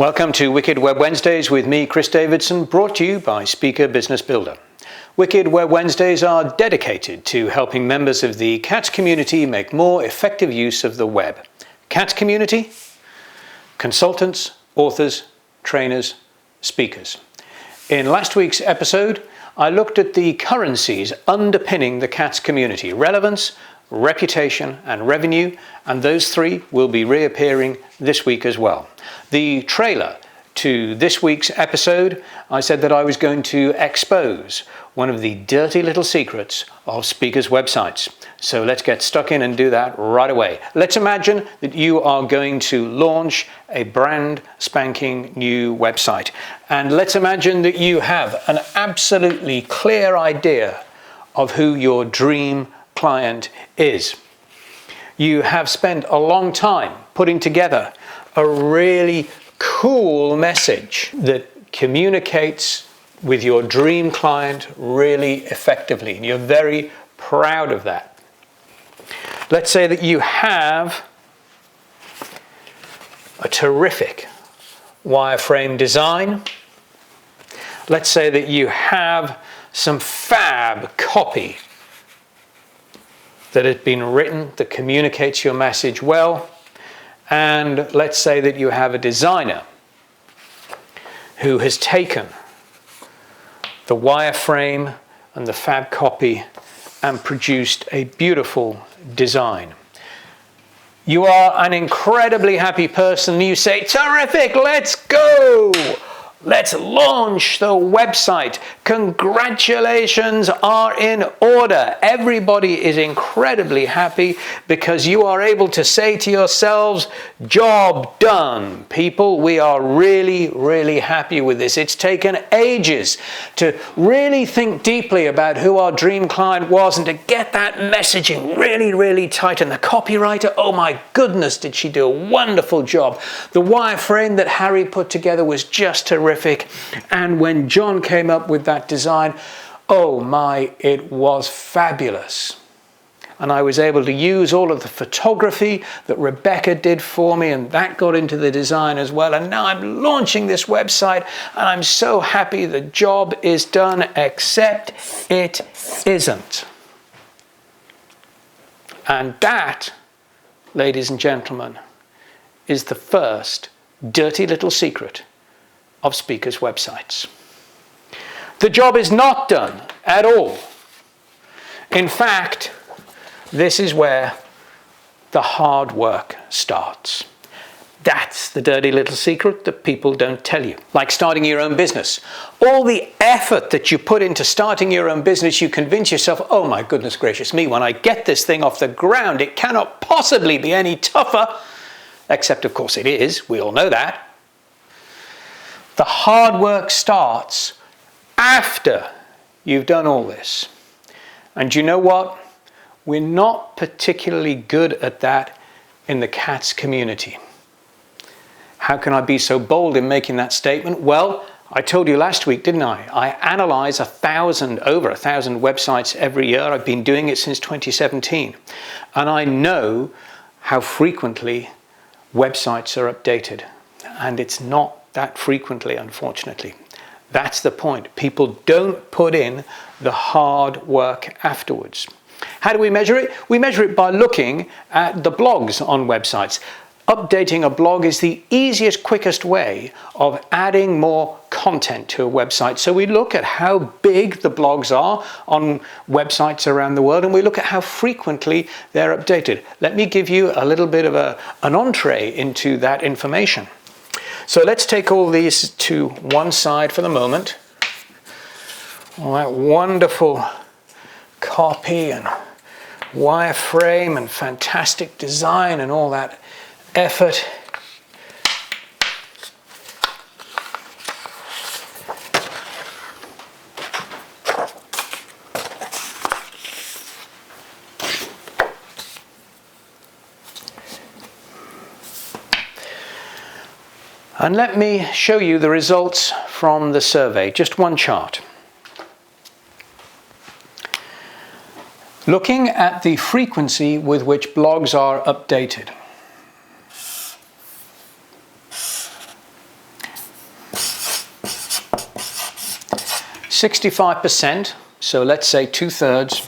Welcome to Wicked Web Wednesdays with me, Chris Davidson, brought to you by Speaker Business Builder. Wicked Web Wednesdays are dedicated to helping members of the CATS community make more effective use of the web. CATS community? Consultants, authors, trainers, speakers. In last week's episode, I looked at the currencies underpinning the CATS community: relevance, reputation and revenue, and those three will be reappearing this week as well. The trailer to this week's episode, I said that I was going to expose one of the dirty little secrets of speakers' websites. So let's get stuck in and do that right away. Let's imagine that you are going to launch a brand spanking new website. And let's imagine that you have an absolutely clear idea of who your dream client is. You have spent a long time putting together a really cool message that communicates with your dream client really effectively, and you're very proud of that. Let's say that you have a terrific wireframe design. Let's say that you have some fab copy that has been written that communicates your message well. And let's say that you have a designer who has taken the wireframe and the fab copy and produced a beautiful design. You are an incredibly happy person. You say, "Terrific, let's go! Let's launch the website. Congratulations are in order." Everybody is incredibly happy because you are able to say to yourselves, "Job done, people. We are really, really happy with this." It's taken ages to really think deeply about who our dream client was and to get that messaging really, really tight. And the copywriter, oh my goodness, did she do a wonderful job. The wireframe that Harry put together was just terrific. And when John came up with that design, oh my, it was fabulous. And I was able to use all of the photography that Rebecca did for me, and that got into the design as well. And now I'm launching this website, and I'm so happy the job is done, except it isn't. And that, ladies and gentlemen, is the first dirty little secret of speakers' websites. The job is not done at all. In fact, this is where the hard work starts. That's the dirty little secret that people don't tell you. Like starting your own business. All the effort that you put into starting your own business, you convince yourself, oh my goodness gracious me, when I get this thing off the ground, it cannot possibly be any tougher. Except, of course, it is. We all know that. The hard work starts after you've done all this. And you know what? We're not particularly good at that in the CATS community. How can I be so bold in making that statement? Well, I told you last week, didn't I? I analyze over 1,000 websites every year. I've been doing it since 2017. And I know how frequently websites are updated. And it's not that frequently, unfortunately. That's the point. People don't put in the hard work afterwards. How do we measure it? We measure it by looking at the blogs on websites. Updating a blog is the easiest, quickest way of adding more content to a website. So we look at how big the blogs are on websites around the world, and we look at how frequently they're updated. Let me give you a little bit of an entree into that information. So let's take all these to one side for the moment. All that wonderful copy and wireframe and fantastic design and all that effort. And let me show you the results from the survey, just one chart. Looking at the frequency with which blogs are updated. 65%, so let's say 2/3,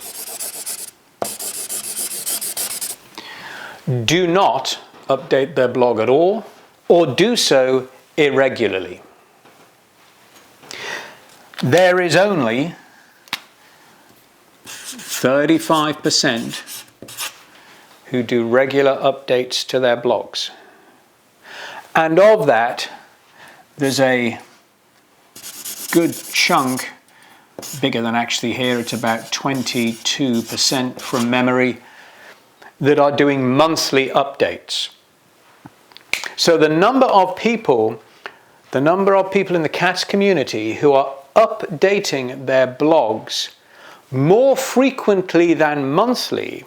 do not update their blog at all, or do so irregularly. There is only 35% who do regular updates to their blogs. And of that, there's a good chunk, bigger than actually here, it's about 22% from memory, that are doing monthly updates. So the number of people in the CATS community who are updating their blogs more frequently than monthly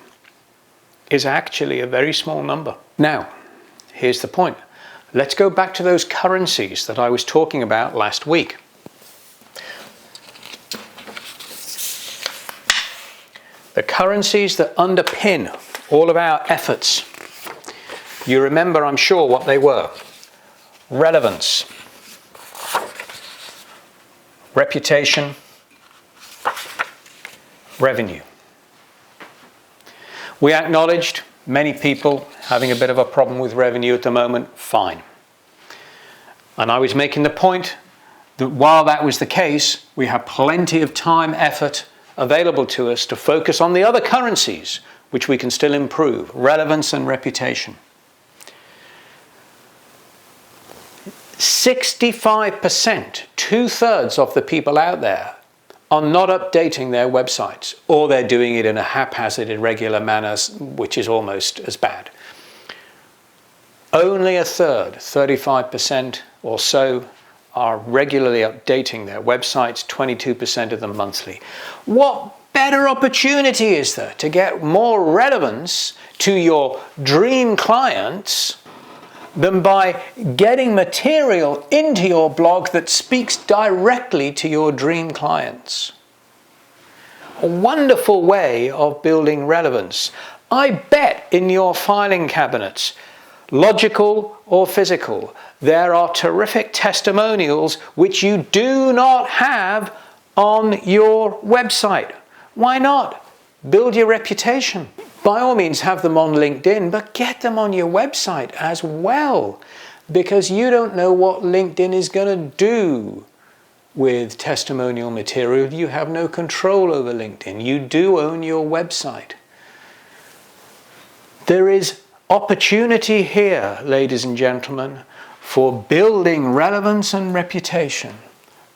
is actually a very small number. Now, here's the point. Let's go back to those currencies that I was talking about last week. The currencies that underpin all of our efforts. You remember, I'm sure, what they were. Relevance, reputation, revenue. We acknowledged many people having a bit of a problem with revenue at the moment, fine. And I was making the point that while that was the case, we have plenty of time, effort available to us to focus on the other currencies which we can still improve, relevance and reputation. 65%, 2/3 of the people out there are not updating their websites, or they're doing it in a haphazard, irregular manner, which is almost as bad. Only a third, 35% or so, are regularly updating their websites, 22% of them monthly. What better opportunity is there to get more relevance to your dream clients than by getting material into your blog that speaks directly to your dream clients? A wonderful way of building relevance. I bet in your filing cabinets, logical or physical, there are terrific testimonials which you do not have on your website. Why not? Build your reputation. By all means, have them on LinkedIn, but get them on your website as well, because you don't know what LinkedIn is going to do with testimonial material. You have no control over LinkedIn. You do own your website. There is opportunity here, ladies and gentlemen, for building relevance and reputation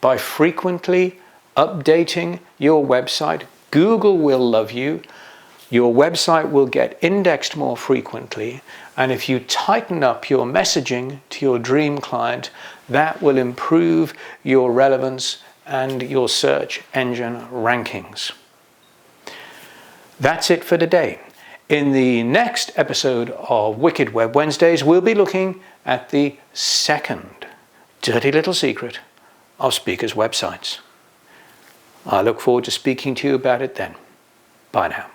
by frequently updating your website. Google will love you. Your website will get indexed more frequently, and if you tighten up your messaging to your dream client, that will improve your relevance and your search engine rankings. That's it for today. In the next episode of Wicked Web Wednesdays, we'll be looking at the second dirty little secret of speakers' websites. I look forward to speaking to you about it then. Bye now.